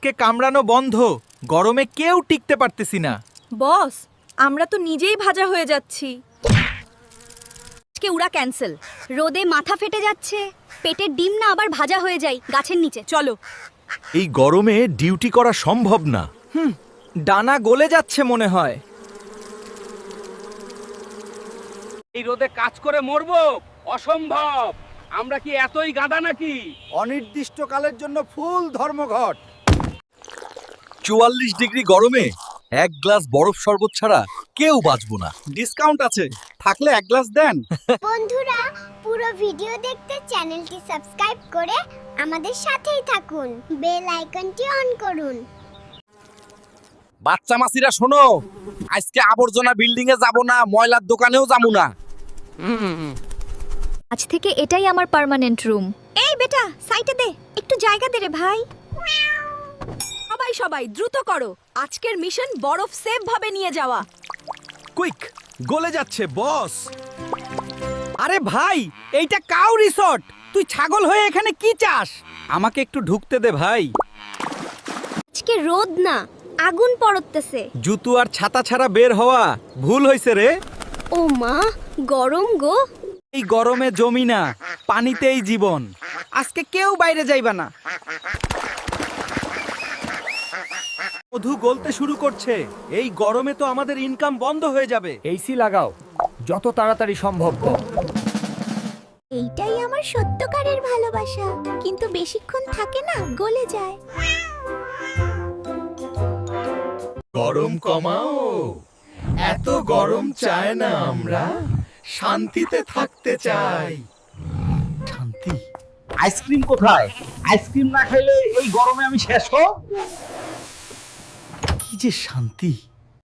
আজকে কামড়ানো বন্ধ, গরমে কেউ টিকতে পারতেছি না। বস, আমরা তো নিজেই ভাজা হয়ে যাচ্ছি। আজকে উড়া ক্যান্সেল। রোদে মাথা ফেটে যাচ্ছে, পেটের ডিম না আবার ভাজা হয়ে যায় গাছের নিচে। চলো। এই গরমে ডিউটি করা সম্ভব না। ডানা গলে যাচ্ছে মনে হয়। এই রোদে কাজ করে মরবো? অসম্ভব। আমরা কি এতই গাদা নাকি? অনির্দিষ্টকালের জন্য ফুল ধর্মঘট। ৪৪ ডিগ্রি গরমে এক গ্লাস বরফ শরবত ছাড়া কেউ বাঁচবো না। ডিসকাউন্ট আছে, থাকলে এক গ্লাস দেন। বন্ধুরা, পুরো ভিডিও দেখতে চ্যানেলটি সাবস্ক্রাইব করে আমাদের সাথেই থাকুন। বেল আইকনটি অন করুন। বাচ্চা মাসিরা শোনো, আজকে আবর্জনা বিল্ডিং এ যাব না, ময়লার দোকানেও যাবো না। আজ থেকে এটাই আমার পার্মানেন্ট রুম। এই বেটা, সাইডে দে, একটু জায়গা দে রে ভাই। সবাই সবাই দ্রুত করো, আজকের মিশন বরফ সেফ ভাবে নিয়ে যাওয়া। কুইক, গলে যাচ্ছে বস। আরে ভাই, এইটা কাউ রিসর্ট। তুই ছাগল হয়ে এখানে কি চাস? আমাকে একটু ঢুকতে দে ভাই। আজকে রোদ না, আগুন পড়তেছে। জুতো আর ছাতা ছাড়া বের হওয়া ভুল হইছে রে। ও মা, গরম গো। এই গরমে জমি না, পানিতেই জীবন। আজকে কেউ বাইরে যাইবা না। মধু গলতে শুরু করছে। এই গরমে তো আমাদের ইনকাম বন্ধ হয়ে যাবে। এসি লাগাও, যত তাড়াতাড়ি সম্ভব। এইটাই আমার সত্যকারের ভালোবাসা, কিন্তু বেশিক্ষণ থাকে না, গলে যায়। গরম কমাও, এত গরম চায় না আমরা, শান্তিতে থাকতে চাই। শান্তি। আইসক্রিম কোথায়? আইসক্রিম না খাইলে এই গরমে আমি শেষ হব। কি যে শান্তি।